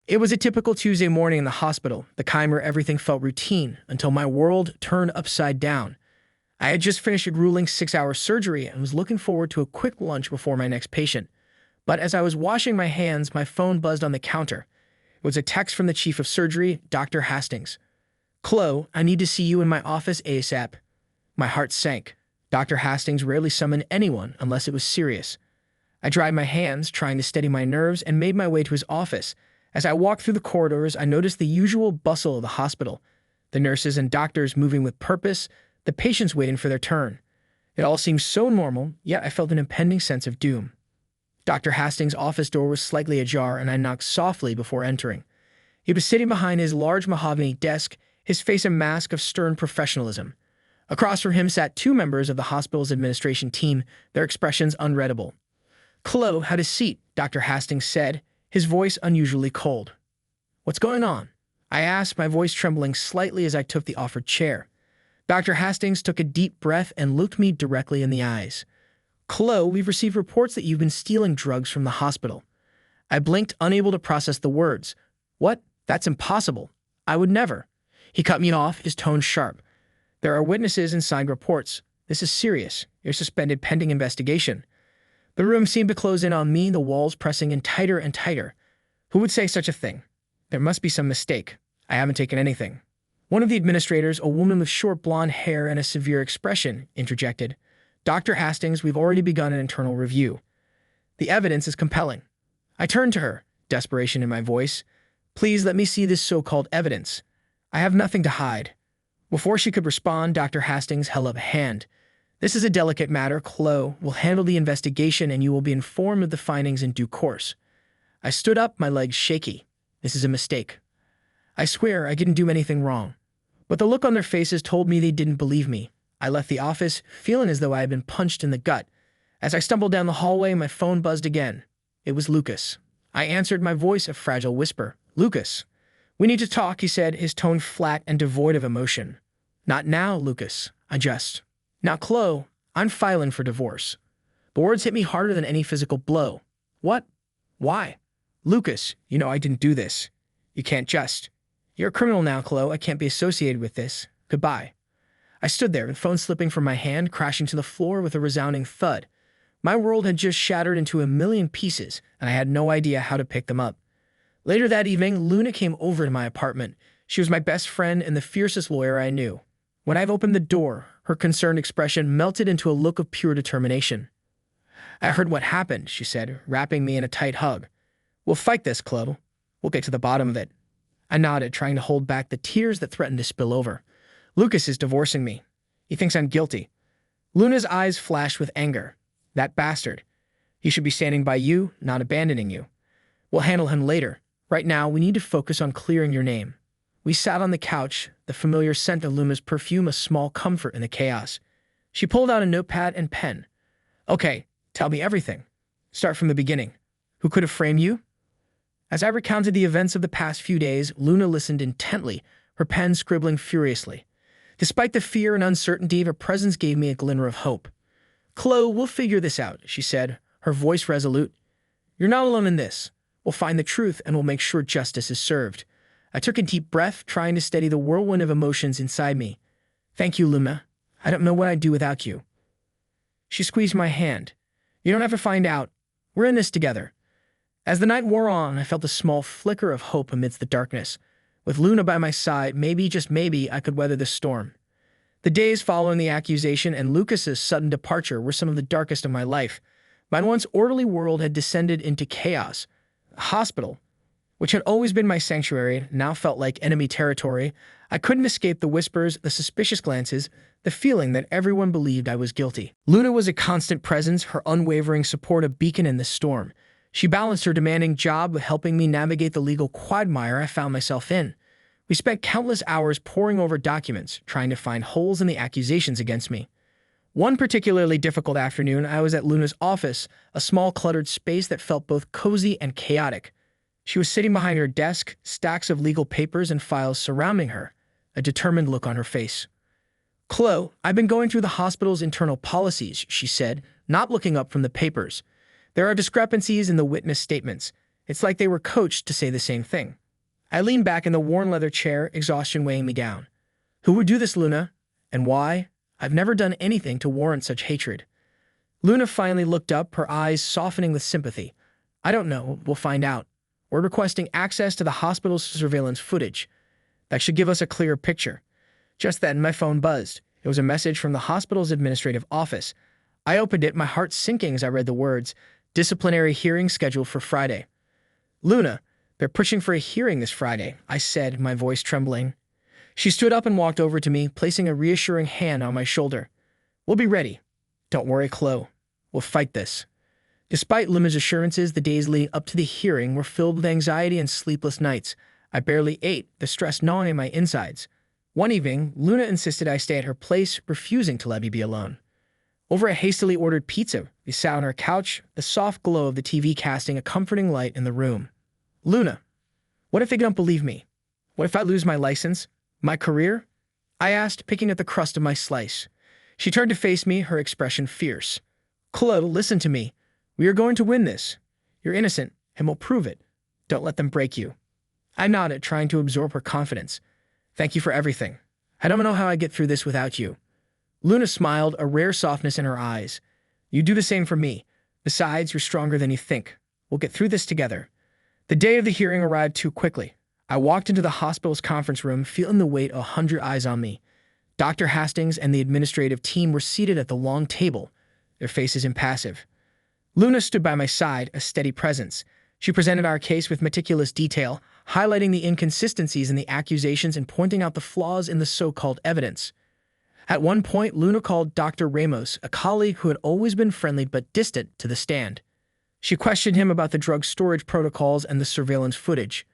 It was a typical Tuesday morning in the hospital, the kind where everything felt routine until my world turned upside down. I had just finished a grueling 6-hour surgery and was looking forward to a quick lunch before my next patient. But as I was washing my hands, my phone buzzed on the counter. It was a text from the chief of surgery, Dr. Hastings. "Chloe, I need to see you in my office ASAP." My heart sank. Dr. Hastings rarely summoned anyone unless it was serious. I dried my hands, trying to steady my nerves, and made my way to his office. As I walked through the corridors, I noticed the usual bustle of the hospital. The nurses and doctors moving with purpose, the patients waiting for their turn. It all seemed so normal, yet I felt an impending sense of doom. Dr. Hastings' office door was slightly ajar, and I knocked softly before entering. He was sitting behind his large mahogany desk, his face a mask of stern professionalism. Across from him sat two members of the hospital's administration team, their expressions unreadable. "Chloe, have a seat," Dr. Hastings said, his voice unusually cold. "What's going on?" I asked, my voice trembling slightly as I took the offered chair. Dr. Hastings took a deep breath and looked me directly in the eyes. "Chloe, we've received reports that you've been stealing drugs from the hospital." I blinked, unable to process the words. "What? That's impossible. I would never." He cut me off, his tone sharp. "There are witnesses and signed reports. This is serious. You're suspended pending investigation." The room seemed to close in on me, the walls pressing in tighter and tighter. Who would say such a thing? There must be some mistake. I haven't taken anything. One of the administrators, a woman with short blonde hair and a severe expression, interjected. "Dr. Hastings, we've already begun an internal review. The evidence is compelling." I turned to her, desperation in my voice. "Please let me see this so-called evidence. I have nothing to hide." Before she could respond, Dr. Hastings held up a hand. "This is a delicate matter, Chloe. We'll handle the investigation and you will be informed of the findings in due course." I stood up, my legs shaky. "This is a mistake. I swear I didn't do anything wrong." But the look on their faces told me they didn't believe me. I left the office, feeling as though I had been punched in the gut. As I stumbled down the hallway, my phone buzzed again. It was Lucas. I answered, my voice a fragile whisper. "Lucas." "We need to talk," he said, his tone flat and devoid of emotion. "Not now, Lucas. Now, Chloe, I'm filing for divorce." The words hit me harder than any physical blow. "What? Why?" "Lucas, you know I didn't do this. You can't just. You're a criminal now, Chloe. I can't be associated with this. Goodbye." I stood there, the phone slipping from my hand, crashing to the floor with a resounding thud. My world had just shattered into a million pieces, and I had no idea how to pick them up. Later that evening, Luna came over to my apartment. She was my best friend and the fiercest lawyer I knew. When I opened the door, her concerned expression melted into a look of pure determination. "I heard what happened," she said, wrapping me in a tight hug. "We'll fight this, Chloe. We'll get to the bottom of it." I nodded, trying to hold back the tears that threatened to spill over. "Lucas is divorcing me. He thinks I'm guilty." Luna's eyes flashed with anger. "That bastard. He should be standing by you, not abandoning you. We'll handle him later. Right now, we need to focus on clearing your name." We sat on the couch, the familiar scent of Luna's perfume a small comfort in the chaos. She pulled out a notepad and pen. "Okay, tell me everything. Start from the beginning. Who could have framed you?" As I recounted the events of the past few days, Luna listened intently, her pen scribbling furiously. Despite the fear and uncertainty, her presence gave me a glimmer of hope. "Chloe, we'll figure this out," she said, her voice resolute. "You're not alone in this. We'll find the truth and we'll make sure justice is served." I took a deep breath, trying to steady the whirlwind of emotions inside me. "Thank you, Luna. I don't know what I'd do without you." She squeezed my hand. "You don't have to find out. We're in this together." As the night wore on, I felt a small flicker of hope amidst the darkness. With Luna by my side, maybe, just maybe, I could weather the storm. The days following the accusation and Lucas's sudden departure were some of the darkest of my life. My once orderly world had descended into chaos. A hospital, which had always been my sanctuary, now felt like enemy territory. I couldn't escape the whispers, the suspicious glances, the feeling that everyone believed I was guilty. Luna was a constant presence, her unwavering support a beacon in the storm. She balanced her demanding job with helping me navigate the legal quagmire I found myself in. We spent countless hours poring over documents, trying to find holes in the accusations against me. One particularly difficult afternoon, I was at Luna's office, a small cluttered space that felt both cozy and chaotic. She was sitting behind her desk, stacks of legal papers and files surrounding her, a determined look on her face. "Chloe, I've been going through the hospital's internal policies," she said, not looking up from the papers. "There are discrepancies in the witness statements, It's like they were coached to say the same thing. I leaned back in the worn leather chair, exhaustion weighing me down. Who would do this, Luna? And why? I've never done anything to warrant such hatred. Luna finally looked up, her eyes softening with sympathy. I don't know. We'll find out. We're requesting access to the hospital's surveillance footage. That should give us a clearer picture. Just then, my phone buzzed. It was a message from the hospital's administrative office. I opened it, my heart sinking as I read the words, "Disciplinary hearing scheduled for Friday." Luna, they're pushing for a hearing this Friday, I said, my voice trembling. She stood up and walked over to me, placing a reassuring hand on my shoulder. We'll be ready. Don't worry, Chloe. We'll fight this. Despite Luna's assurances, the days leading up to the hearing were filled with anxiety and sleepless nights. I barely ate, the stress gnawing at my insides. One evening, Luna insisted I stay at her place, refusing to let me be alone. Over a hastily ordered pizza, we sat on our couch, the soft glow of the TV casting a comforting light in the room. Luna, what if they don't believe me? What if I lose my license? My career? I asked, picking at the crust of my slice. She turned to face me, her expression fierce. Chloe, listen to me. We are going to win this. You're innocent, and we'll prove it. Don't let them break you. I nodded, trying to absorb her confidence. Thank you for everything. I don't know how I'd get through this without you. Luna smiled, a rare softness in her eyes. You do the same for me. Besides, you're stronger than you think. We'll get through this together. The day of the hearing arrived too quickly. I walked into the hospital's conference room, feeling the weight of 100 eyes on me. Dr. Hastings and the administrative team were seated at the long table, their faces impassive. Luna stood by my side, a steady presence. She presented our case with meticulous detail, highlighting the inconsistencies in the accusations and pointing out the flaws in the so-called evidence. At one point, Luna called Dr. Ramos, a colleague who had always been friendly but distant, to the stand. She questioned him about the drug storage protocols and the surveillance footage.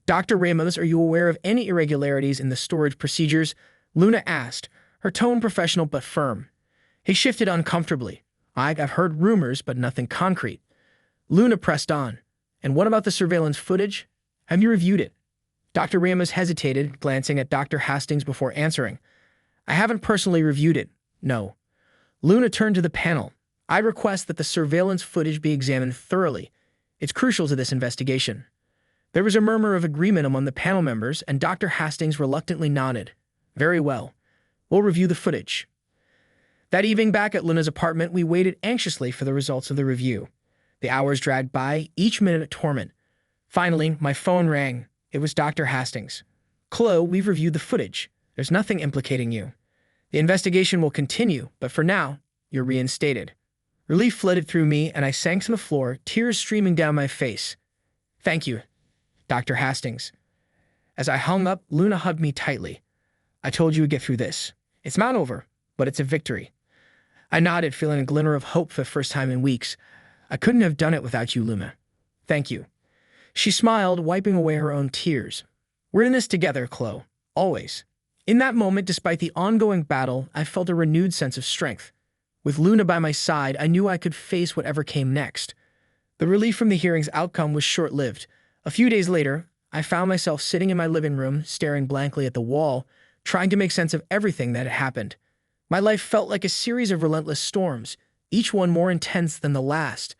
Dr. Ramos, are you aware of any irregularities in the storage procedures? Luna asked, her tone professional but firm. He shifted uncomfortably. I've heard rumors, but nothing concrete. Luna pressed on. And what about the surveillance footage? Have you reviewed it? Dr. Ramos hesitated, glancing at Dr. Hastings before answering. I haven't personally reviewed it, no. Luna turned to the panel. I request that the surveillance footage be examined thoroughly. It's crucial to this investigation. There was a murmur of agreement among the panel members, and Dr. Hastings reluctantly nodded. Very well. We'll review the footage. That evening back at Luna's apartment, we waited anxiously for the results of the review. The hours dragged by, each minute a torment. Finally, my phone rang. It was Dr. Hastings. Chloe, we've reviewed the footage. There's nothing implicating you. The investigation will continue, but for now, you're reinstated. Relief flooded through me, and I sank to the floor, tears streaming down my face. Thank you, Dr. Hastings. As I hung up, Luna hugged me tightly. I told you we'd get through this. It's not over, but it's a victory. I nodded, feeling a glimmer of hope for the first time in weeks. I couldn't have done it without you, Luna. Thank you. She smiled, wiping away her own tears. We're in this together, Chloe. Always. In that moment, despite the ongoing battle, I felt a renewed sense of strength. With Luna by my side, I knew I could face whatever came next. The relief from the hearing's outcome was short-lived. A few days later, I found myself sitting in my living room, staring blankly at the wall, trying to make sense of everything that had happened. My life felt like a series of relentless storms, each one more intense than the last.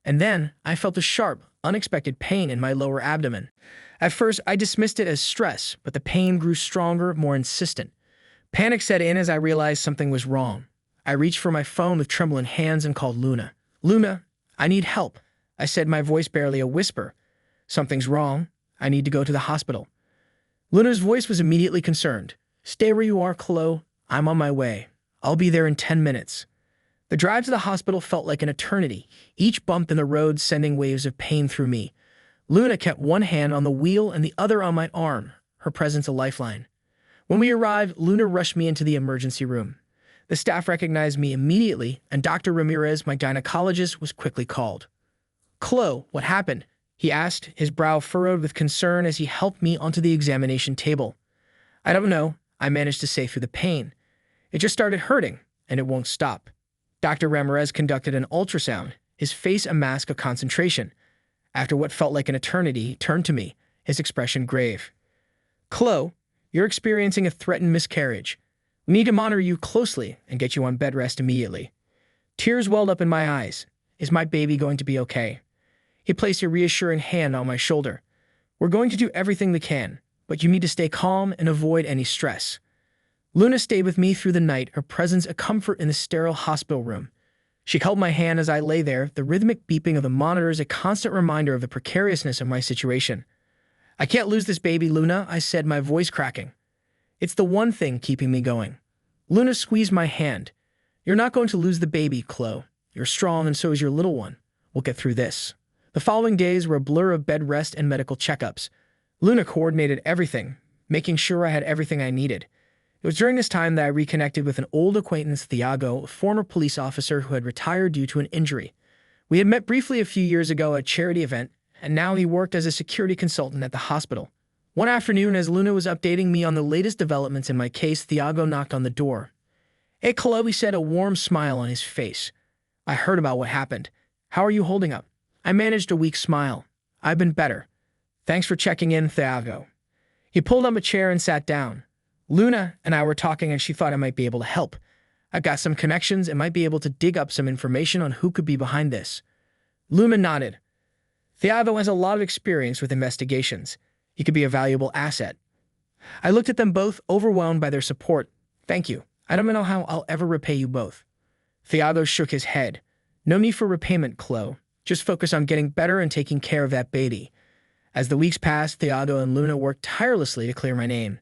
And then, I felt a sharp, unexpected pain in my lower abdomen. At first, I dismissed it as stress, but the pain grew stronger, more insistent. Panic set in as I realized something was wrong. I reached for my phone with trembling hands and called Luna. Luna, I need help, I said, my voice barely a whisper. Something's wrong. I need to go to the hospital. Luna's voice was immediately concerned. Stay where you are, Chloe. I'm on my way. I'll be there in 10 minutes. The drive to the hospital felt like an eternity, each bump in the road sending waves of pain through me. Luna kept one hand on the wheel and the other on my arm, her presence a lifeline. When we arrived, Luna rushed me into the emergency room. The staff recognized me immediately, and Dr. Ramirez, my gynecologist, was quickly called. Chloe, what happened? He asked, his brow furrowed with concern as he helped me onto the examination table. I don't know, I managed to say through the pain. It just started hurting, and it won't stop. Dr. Ramirez conducted an ultrasound, his face a mask of concentration. After what felt like an eternity, he turned to me, his expression grave. Chloe, you're experiencing a threatened miscarriage. We need to monitor you closely and get you on bed rest immediately. Tears welled up in my eyes. Is my baby going to be okay? He placed a reassuring hand on my shoulder. We're going to do everything we can, but you need to stay calm and avoid any stress. Luna stayed with me through the night, her presence a comfort in the sterile hospital room. She held my hand as I lay there, the rhythmic beeping of the monitors a constant reminder of the precariousness of my situation. I can't lose this baby, Luna, I said, my voice cracking. It's the one thing keeping me going. Luna squeezed my hand. You're not going to lose the baby, Chloe. You're strong and so is your little one. We'll get through this. The following days were a blur of bed rest and medical checkups. Luna coordinated everything, making sure I had everything I needed. It was during this time that I reconnected with an old acquaintance, Thiago, a former police officer who had retired due to an injury. We had met briefly a few years ago at a charity event, and now he worked as a security consultant at the hospital. One afternoon, as Luna was updating me on the latest developments in my case, Thiago knocked on the door. Hey, Chloe, said, a warm smile on his face. I heard about what happened. How are you holding up? I managed a weak smile. I've been better. Thanks for checking in, Thiago. He pulled up a chair and sat down. Luna and I were talking and she thought I might be able to help. I've got some connections and might be able to dig up some information on who could be behind this. Luna nodded. Thiago has a lot of experience with investigations. He could be a valuable asset. I looked at them both, overwhelmed by their support. Thank you. I don't know how I'll ever repay you both. Thiago shook his head. No need for repayment, Chloe. Just focus on getting better and taking care of that baby. As the weeks passed, Thiago and Luna worked tirelessly to clear my name.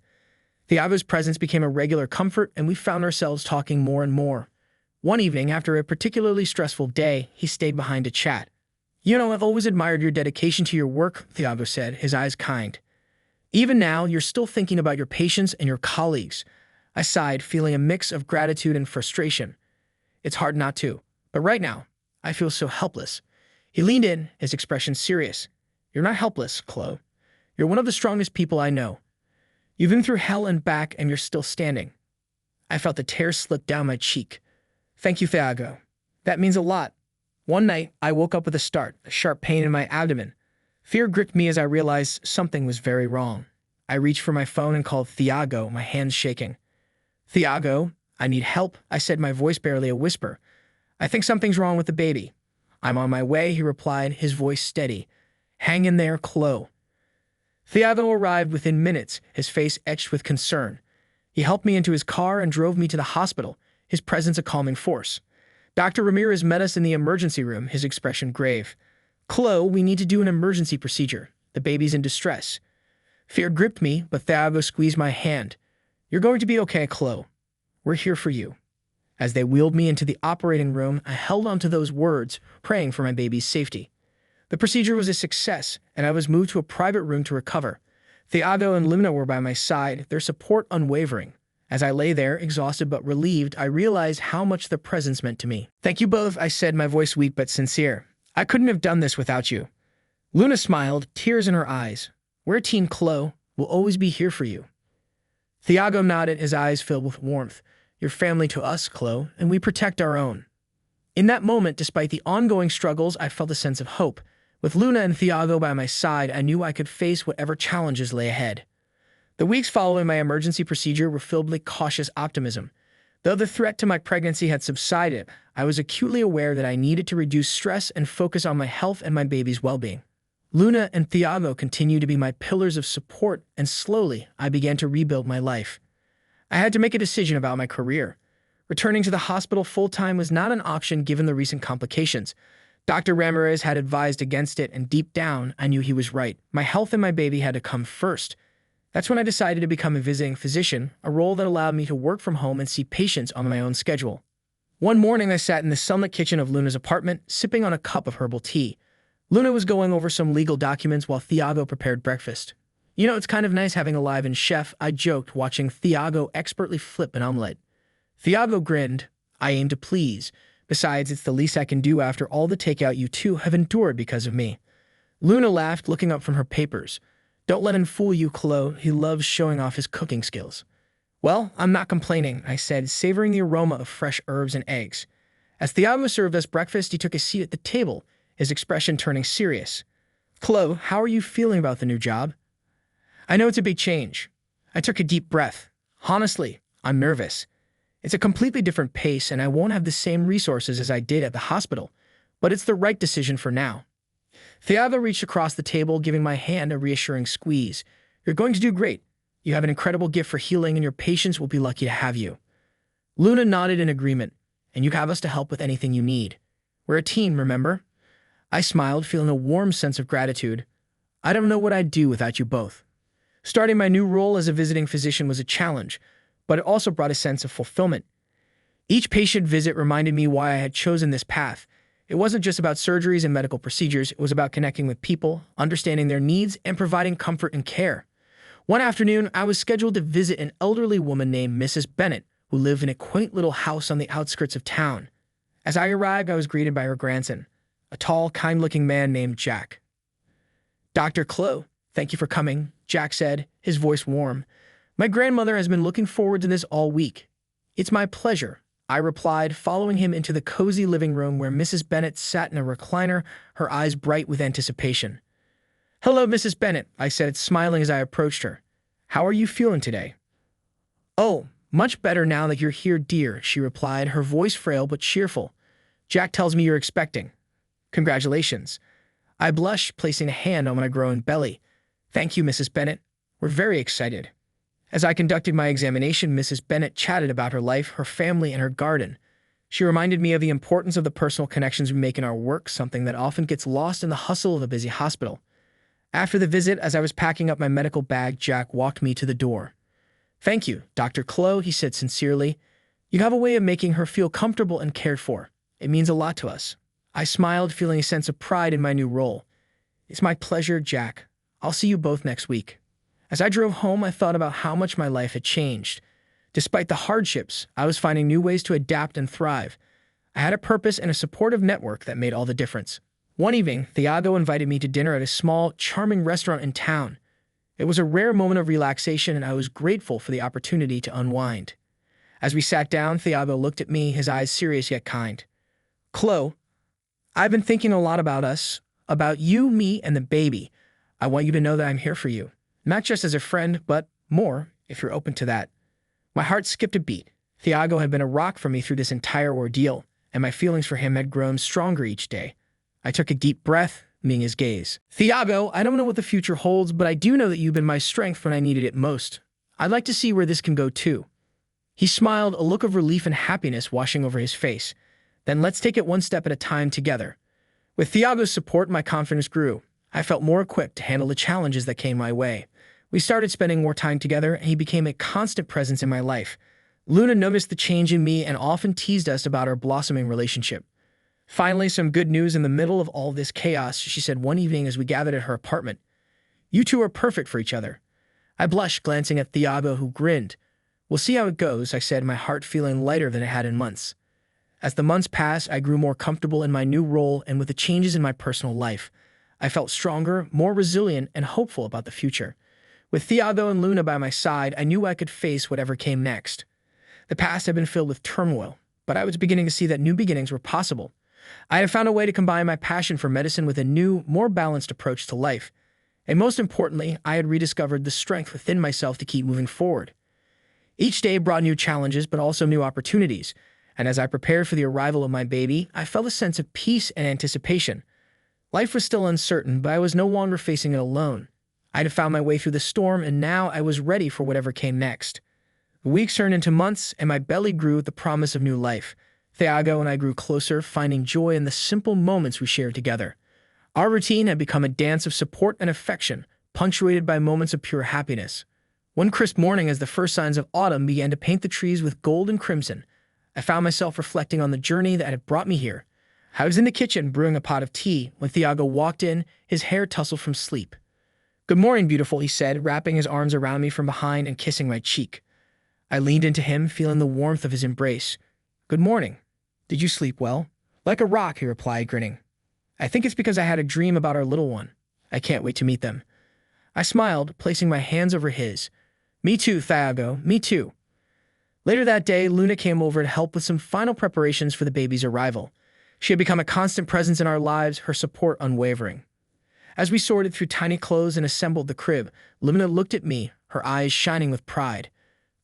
Thiago's presence became a regular comfort, and we found ourselves talking more and more. One evening, after a particularly stressful day, he stayed behind to chat. You know, I've always admired your dedication to your work, Thiago said, his eyes kind. Even now, you're still thinking about your patients and your colleagues. I sighed, feeling a mix of gratitude and frustration. It's hard not to, but right now, I feel so helpless. He leaned in, his expression serious. You're not helpless, Chloe. You're one of the strongest people I know. You've been through hell and back, and you're still standing. I felt the tears slip down my cheek. Thank you, Thiago. That means a lot. One night, I woke up with a start, a sharp pain in my abdomen. Fear gripped me as I realized something was very wrong. I reached for my phone and called Thiago, my hands shaking. Thiago, I need help, I said, my voice barely a whisper. I think something's wrong with the baby. I'm on my way, he replied, his voice steady. Hang in there, Chloe. Thiago arrived within minutes, his face etched with concern. He helped me into his car and drove me to the hospital, his presence a calming force. Dr. Ramirez met us in the emergency room, his expression grave. Chloe, we need to do an emergency procedure. The baby's in distress. Fear gripped me, but Thiago squeezed my hand. You're going to be okay, Chloe. We're here for you. As they wheeled me into the operating room, I held on to those words, praying for my baby's safety. The procedure was a success, and I was moved to a private room to recover. Thiago and Luna were by my side, their support unwavering. As I lay there, exhausted but relieved, I realized how much the presence meant to me. Thank you both, I said, my voice weak but sincere. I couldn't have done this without you. Luna smiled, tears in her eyes. We're Team Chloe. We'll always be here for you. Thiago nodded, his eyes filled with warmth. You're family to us, Chloe, and we protect our own. In that moment, despite the ongoing struggles, I felt a sense of hope. With Luna and Thiago by my side, I knew I could face whatever challenges lay ahead. The weeks following my emergency procedure were filled with cautious optimism. Though the threat to my pregnancy had subsided, I was acutely aware that I needed to reduce stress and focus on my health and my baby's well-being. Luna and Thiago continued to be my pillars of support, and slowly, I began to rebuild my life. I had to make a decision about my career. Returning to the hospital full-time was not an option given the recent complications. Dr. Ramirez had advised against it, and deep down, I knew he was right. My health and my baby had to come first. That's when I decided to become a visiting physician, a role that allowed me to work from home and see patients on my own schedule. One morning, I sat in the sunlit kitchen of Luna's apartment, sipping on a cup of herbal tea. Luna was going over some legal documents while Thiago prepared breakfast. You know, it's kind of nice having a live-in chef, I joked, watching Thiago expertly flip an omelette. Thiago grinned. I aim to please. Besides, it's the least I can do after all the takeout you two have endured because of me. Luna laughed, looking up from her papers. Don't let him fool you, Chloe. He loves showing off his cooking skills. Well, I'm not complaining, I said, savoring the aroma of fresh herbs and eggs. As Thiago served us breakfast, he took a seat at the table, his expression turning serious. Chloe, how are you feeling about the new job? I know it's a big change. I took a deep breath. Honestly, I'm nervous. It's a completely different pace, and I won't have the same resources as I did at the hospital, but it's the right decision for now. Thiago reached across the table, giving my hand a reassuring squeeze. You're going to do great. You have an incredible gift for healing, and your patients will be lucky to have you. Luna nodded in agreement, and you have us to help with anything you need. We're a team, remember? I smiled, feeling a warm sense of gratitude. I don't know what I'd do without you both. Starting my new role as a visiting physician was a challenge, but it also brought a sense of fulfillment. Each patient visit reminded me why I had chosen this path. It wasn't just about surgeries and medical procedures, it was about connecting with people, understanding their needs, and providing comfort and care. One afternoon, I was scheduled to visit an elderly woman named Mrs. Bennett, who lived in a quaint little house on the outskirts of town. As I arrived, I was greeted by her grandson, a tall, kind-looking man named Jack. Dr. Clow, thank you for coming, Jack said, his voice warm. My grandmother has been looking forward to this all week. It's my pleasure, I replied, following him into the cozy living room where Mrs. Bennett sat in a recliner, her eyes bright with anticipation. Hello, Mrs. Bennett, I said, smiling as I approached her. How are you feeling today? Oh, much better now that you're here, dear, she replied, her voice frail but cheerful. Jack tells me you're expecting. Congratulations. I blushed, placing a hand on my growing belly. Thank you, Mrs. Bennett. We're very excited. As I conducted my examination, Mrs. Bennett chatted about her life, her family, and her garden. She reminded me of the importance of the personal connections we make in our work, something that often gets lost in the hustle of a busy hospital. After the visit, as I was packing up my medical bag, Jack walked me to the door. Thank you, Dr. Clow, he said sincerely. You have a way of making her feel comfortable and cared for. It means a lot to us. I smiled, feeling a sense of pride in my new role. It's my pleasure, Jack. I'll see you both next week. As I drove home, I thought about how much my life had changed. Despite the hardships, I was finding new ways to adapt and thrive. I had a purpose and a supportive network that made all the difference. One evening, Thiago invited me to dinner at a small, charming restaurant in town. It was a rare moment of relaxation, and I was grateful for the opportunity to unwind. As we sat down, Thiago looked at me, his eyes serious yet kind. Clo, I've been thinking a lot about us, about you, me, and the baby. I want you to know that I'm here for you. Not just as a friend, but more, if you're open to that. My heart skipped a beat. Thiago had been a rock for me through this entire ordeal, and my feelings for him had grown stronger each day. I took a deep breath, meeting his gaze. Thiago, I don't know what the future holds, but I do know that you've been my strength when I needed it most. I'd like to see where this can go too. He smiled, a look of relief and happiness washing over his face. Then let's take it one step at a time together. With Thiago's support, my confidence grew. I felt more equipped to handle the challenges that came my way. We started spending more time together, and he became a constant presence in my life. Luna noticed the change in me and often teased us about our blossoming relationship. Finally, some good news in the middle of all this chaos, she said one evening as we gathered at her apartment. You two are perfect for each other. I blushed, glancing at Thiago, who grinned. We'll see how it goes, I said, my heart feeling lighter than it had in months. As the months passed, I grew more comfortable in my new role, and with the changes in my personal life, I felt stronger, more resilient, and hopeful about the future. With Thiago and Luna by my side, I knew I could face whatever came next. The past had been filled with turmoil, but I was beginning to see that new beginnings were possible. I had found a way to combine my passion for medicine with a new, more balanced approach to life. And most importantly, I had rediscovered the strength within myself to keep moving forward. Each day brought new challenges, but also new opportunities. And as I prepared for the arrival of my baby, I felt a sense of peace and anticipation. Life was still uncertain, but I was no longer facing it alone. I had found my way through the storm, and now I was ready for whatever came next. The weeks turned into months, and my belly grew with the promise of new life. Thiago and I grew closer, finding joy in the simple moments we shared together. Our routine had become a dance of support and affection, punctuated by moments of pure happiness. One crisp morning, as the first signs of autumn began to paint the trees with gold and crimson, I found myself reflecting on the journey that had brought me here. I was in the kitchen brewing a pot of tea when Thiago walked in, his hair tousled from sleep. Good morning, beautiful, he said, wrapping his arms around me from behind and kissing my cheek. I leaned into him, feeling the warmth of his embrace. Good morning. Did you sleep well? Like a rock, he replied, grinning. I think it's because I had a dream about our little one. I can't wait to meet them. I smiled, placing my hands over his. Me too, Thiago, me too. Later that day, Luna came over to help with some final preparations for the baby's arrival. She had become a constant presence in our lives, her support unwavering. As we sorted through tiny clothes and assembled the crib, Luna looked at me, her eyes shining with pride.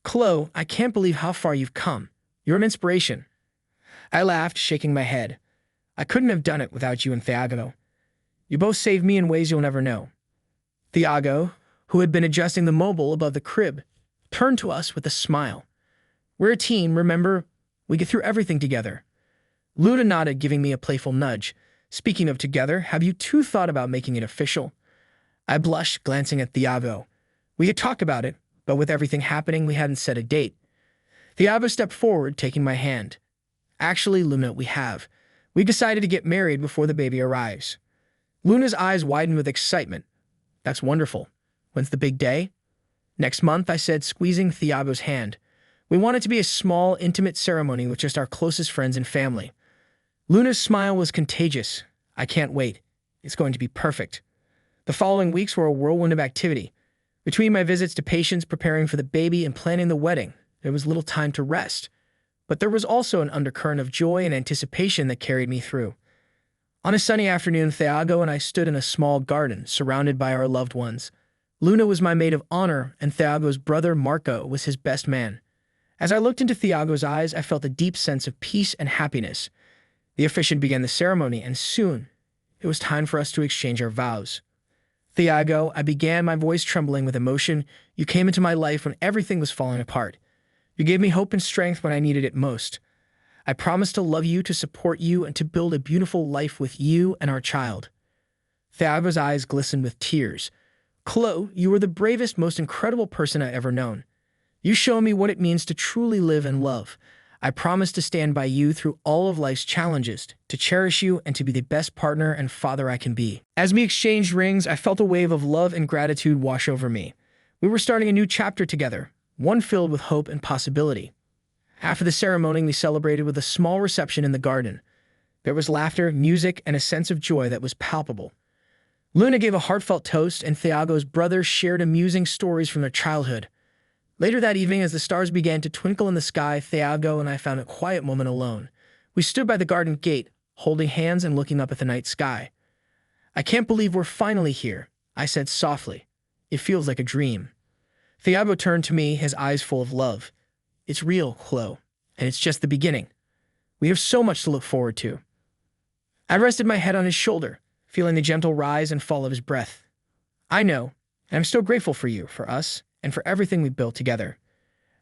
Clo, I can't believe how far you've come. You're an inspiration. I laughed, shaking my head. I couldn't have done it without you and Thiago. You both saved me in ways you'll never know. Thiago, who had been adjusting the mobile above the crib, turned to us with a smile. We're a team, remember? We get through everything together. Luna nodded, giving me a playful nudge. Speaking of together, have you two thought about making it official? I blushed, glancing at Thiago. We had talked about it, but with everything happening, we hadn't set a date. Thiago stepped forward, taking my hand. Actually, Luna, we have. We decided to get married before the baby arrives. Luna's eyes widened with excitement. That's wonderful. When's the big day? Next month, I said, squeezing Thiago's hand. We want it to be a small, intimate ceremony with just our closest friends and family. Luna's smile was contagious. I can't wait. It's going to be perfect. The following weeks were a whirlwind of activity. Between my visits to patients, preparing for the baby, and planning the wedding, there was little time to rest. But there was also an undercurrent of joy and anticipation that carried me through. On a sunny afternoon, Thiago and I stood in a small garden, surrounded by our loved ones. Luna was my maid of honor, and Thiago's brother, Marco, was his best man. As I looked into Thiago's eyes, I felt a deep sense of peace and happiness. The officiant began the ceremony, and soon it was time for us to exchange our vows. Thiago, I began, my voice trembling with emotion. You came into my life when everything was falling apart. You gave me hope and strength when I needed it most. I promise to love you, to support you, and to build a beautiful life with you and our child. Thiago's eyes glistened with tears. Chloe, you are the bravest, most incredible person I've ever known. You show me what it means to truly live and love. I promise to stand by you through all of life's challenges, to cherish you, and to be the best partner and father I can be. As we exchanged rings, I felt a wave of love and gratitude wash over me. We were starting a new chapter together, one filled with hope and possibility. After the ceremony, we celebrated with a small reception in the garden. There was laughter, music, and a sense of joy that was palpable. Luna gave a heartfelt toast, and Thiago's brothers shared amusing stories from their childhood. Later that evening, as the stars began to twinkle in the sky, Thiago and I found a quiet moment alone. We stood by the garden gate, holding hands and looking up at the night sky. I can't believe we're finally here, I said softly. It feels like a dream. Thiago turned to me, his eyes full of love. It's real, Chloe, and it's just the beginning. We have so much to look forward to. I rested my head on his shoulder, feeling the gentle rise and fall of his breath. I know, and I'm so grateful for you, for us, and for everything we built together.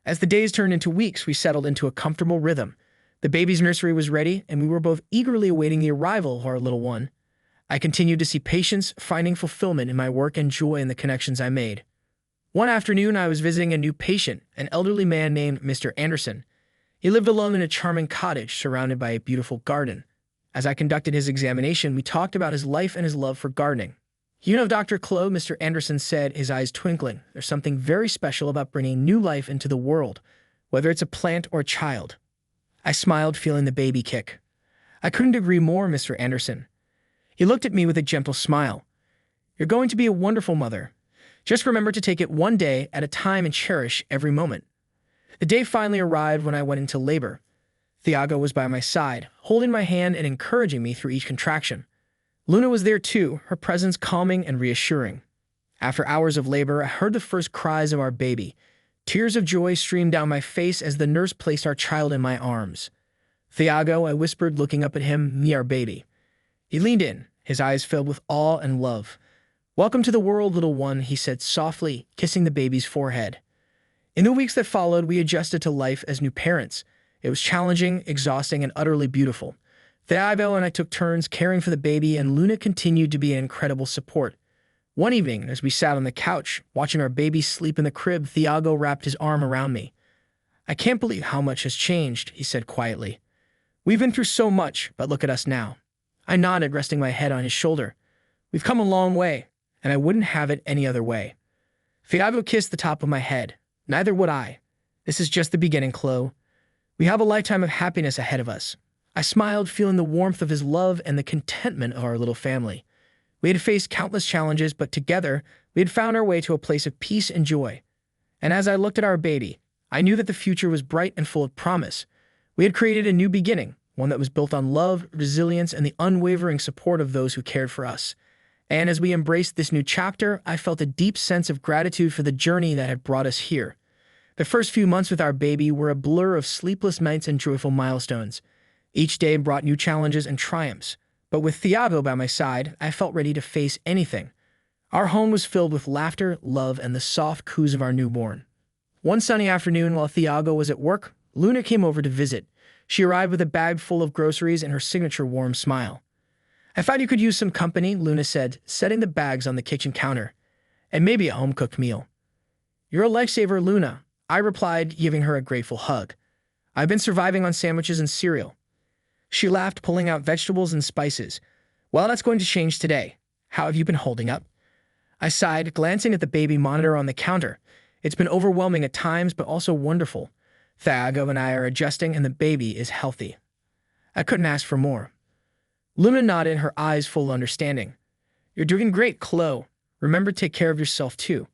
As the days turned into weeks, we settled into a comfortable rhythm. The baby's nursery was ready, and we were both eagerly awaiting the arrival of our little one. I continued to see patience, finding fulfillment in my work and joy in the connections I made. One afternoon, I was visiting a new patient, an elderly man named Mr. Anderson. He lived alone in a charming cottage surrounded by a beautiful garden. As I conducted his examination, we talked about his life and his love for gardening. You know, Dr. Chloe, Mr. Anderson said, his eyes twinkling, there's something very special about bringing new life into the world, whether it's a plant or a child. I smiled, feeling the baby kick. I couldn't agree more, Mr. Anderson. He looked at me with a gentle smile. You're going to be a wonderful mother. Just remember to take it one day at a time and cherish every moment. The day finally arrived when I went into labor. Thiago was by my side, holding my hand and encouraging me through each contraction. Luna was there too, her presence calming and reassuring. After hours of labor, I heard the first cries of our baby. Tears of joy streamed down my face as the nurse placed our child in my arms. Thiago, I whispered, looking up at him, me, our baby. He leaned in, his eyes filled with awe and love. Welcome to the world, little one, he said softly, kissing the baby's forehead. In the weeks that followed, we adjusted to life as new parents. It was challenging, exhausting, and utterly beautiful. Thiago and I took turns caring for the baby, and Luna continued to be an incredible support. One evening, as we sat on the couch, watching our baby sleep in the crib, Thiago wrapped his arm around me. I can't believe how much has changed, he said quietly. We've been through so much, but look at us now. I nodded, resting my head on his shoulder. We've come a long way, and I wouldn't have it any other way. Thiago kissed the top of my head. Neither would I. This is just the beginning, Chloe. We have a lifetime of happiness ahead of us. I smiled, feeling the warmth of his love and the contentment of our little family. We had faced countless challenges, but together, we had found our way to a place of peace and joy. And as I looked at our baby, I knew that the future was bright and full of promise. We had created a new beginning, one that was built on love, resilience, and the unwavering support of those who cared for us. And as we embraced this new chapter, I felt a deep sense of gratitude for the journey that had brought us here. The first few months with our baby were a blur of sleepless nights and joyful milestones. Each day brought new challenges and triumphs, But with Thiago by my side, I felt ready to face anything. Our home was filled with laughter, love, and the soft coos of our newborn. One sunny afternoon, while Thiago was at work, Luna came over to visit. She arrived with a bag full of groceries and her signature warm smile. "I thought you could use some company," Luna said, setting the bags on the kitchen counter. "And maybe a home-cooked meal." "You're a lifesaver, Luna," I replied, giving her a grateful hug. "I've been surviving on sandwiches and cereal." She laughed, pulling out vegetables and spices. "Well, that's going to change today. How have you been holding up?" I sighed, glancing at the baby monitor on the counter. It's been overwhelming at times, but also wonderful. Thiago and I are adjusting, and the baby is healthy. I couldn't ask for more. Luna nodded, her eyes full of understanding. "You're doing great, Chloe. Remember to take care of yourself, too."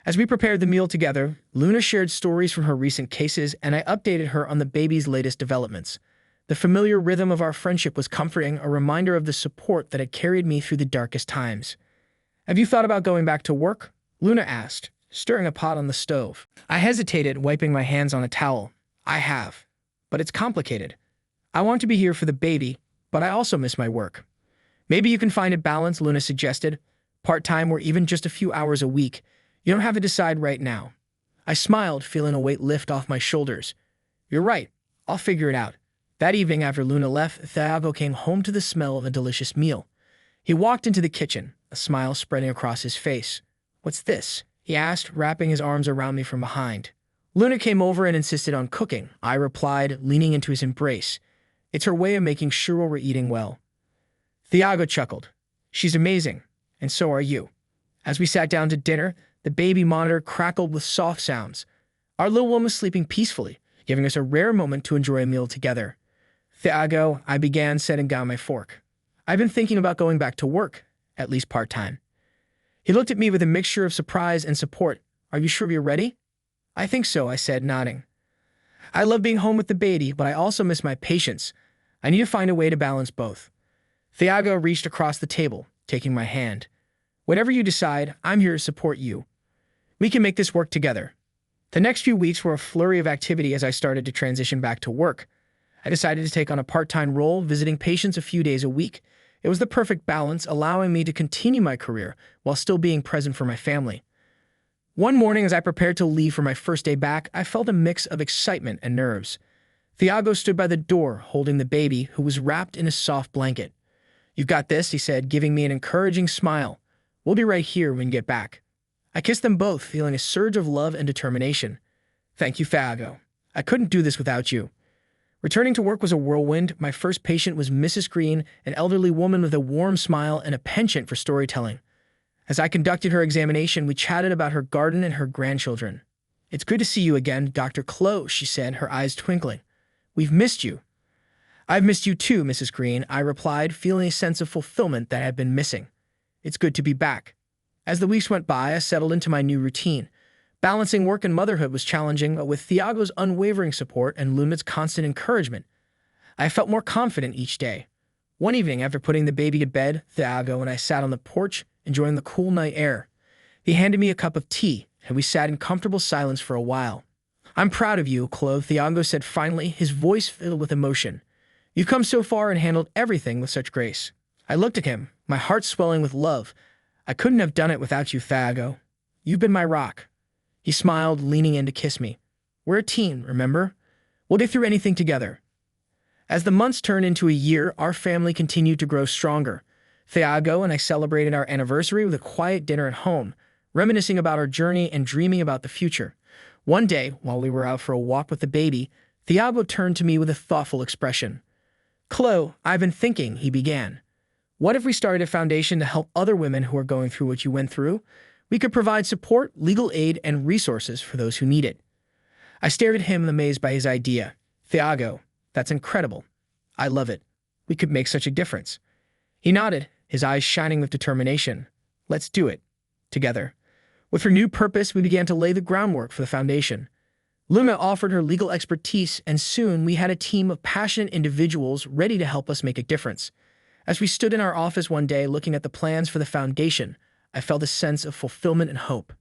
As we prepared the meal together, Luna shared stories from her recent cases, and I updated her on the baby's latest developments. The familiar rhythm of our friendship was comforting, a reminder of the support that had carried me through the darkest times. "Have you thought about going back to work?" Luna asked, stirring a pot on the stove. I hesitated, wiping my hands on a towel. "I have, but it's complicated. I want to be here for the baby, but I also miss my work." "Maybe you can find a balance," Luna suggested. "Part-time or even just a few hours a week. You don't have to decide right now." I smiled, feeling a weight lift off my shoulders. "You're right. I'll figure it out." That evening, after Luna left, Thiago came home to the smell of a delicious meal. He walked into the kitchen, a smile spreading across his face. "What's this?" he asked, wrapping his arms around me from behind. Luna came over and insisted on cooking, I replied, leaning into his embrace. "It's her way of making sure we're eating well." Thiago chuckled. "She's amazing, and so are you." As we sat down to dinner, the baby monitor crackled with soft sounds. Our little one was sleeping peacefully, giving us a rare moment to enjoy a meal together. "Thiago," I began, setting down my fork. "I've been thinking about going back to work, at least part-time." He looked at me with a mixture of surprise and support. "Are you sure you're ready?" "I think so," I said, nodding. "I love being home with the baby, but I also miss my patients. I need to find a way to balance both." Thiago reached across the table, taking my hand. "Whatever you decide, I'm here to support you. We can make this work together." The next few weeks were a flurry of activity as I started to transition back to work. I decided to take on a part-time role, visiting patients a few days a week. It was the perfect balance, allowing me to continue my career while still being present for my family. One morning, as I prepared to leave for my first day back, I felt a mix of excitement and nerves. Thiago stood by the door, holding the baby, who was wrapped in a soft blanket. "You've got this," he said, giving me an encouraging smile. "We'll be right here when you get back." I kissed them both, feeling a surge of love and determination. "Thank you, Thiago. I couldn't do this without you." Returning to work was a whirlwind. My first patient was Mrs. Green, an elderly woman with a warm smile and a penchant for storytelling. As I conducted her examination, we chatted about her garden and her grandchildren. "It's good to see you again, Dr. Chloe," she said, her eyes twinkling. "We've missed you." "I've missed you too, Mrs. Green," I replied, feeling a sense of fulfillment that had been missing. "It's good to be back." As the weeks went by, I settled into my new routine. Balancing work and motherhood was challenging, but with Thiago's unwavering support and Luna's constant encouragement, I felt more confident each day. One evening, after putting the baby to bed, Thiago and I sat on the porch, enjoying the cool night air. He handed me a cup of tea, and we sat in comfortable silence for a while. "I'm proud of you, Chloe," Thiago said finally, his voice filled with emotion. "You've come so far and handled everything with such grace." I looked at him, my heart swelling with love. "I couldn't have done it without you, Thiago. You've been my rock." He smiled, leaning in to kiss me. "We're a team, remember? We'll get through anything together." As the months turned into a year, our family continued to grow stronger. Thiago and I celebrated our anniversary with a quiet dinner at home, reminiscing about our journey and dreaming about the future. One day, while we were out for a walk with the baby, Thiago turned to me with a thoughtful expression. "Chloe, I've been thinking," he began. "What if we started a foundation to help other women who are going through what you went through? We could provide support, legal aid, and resources for those who need it." I stared at him, amazed by his idea. "Thiago, that's incredible. I love it. We could make such a difference." He nodded, his eyes shining with determination. "Let's do it. Together." With renewed purpose, we began to lay the groundwork for the foundation. Luna offered her legal expertise, and soon we had a team of passionate individuals ready to help us make a difference. As we stood in our office one day looking at the plans for the foundation, I felt a sense of fulfillment and hope.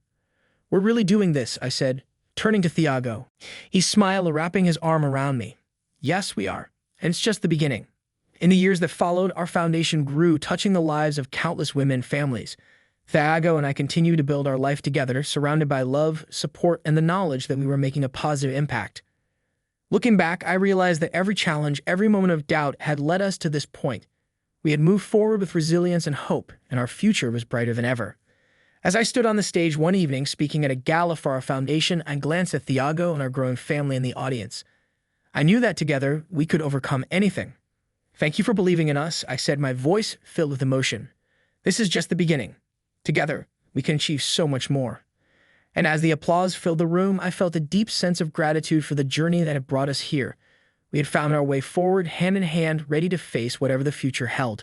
"We're really doing this," I said, turning to Thiago. He smiled, wrapping his arm around me. "Yes, we are. And it's just the beginning. In the years that followed, our foundation grew, touching the lives of countless women and families. Thiago and I continued to build our life together, surrounded by love, support, and the knowledge that we were making a positive impact. Looking back, I realized that every challenge, every moment of doubt had led us to this point. We had moved forward with resilience and hope, and our future was brighter than ever. As I stood on the stage one evening speaking at a gala for our foundation, I glanced at Thiago and our growing family in the audience. I knew that together we could overcome anything. "Thank you for believing in us," I said, my voice filled with emotion. "This is just the beginning. Together, we can achieve so much more." And as the applause filled the room, I felt a deep sense of gratitude for the journey that had brought us here. We had found our way forward, hand in hand, ready to face whatever the future held.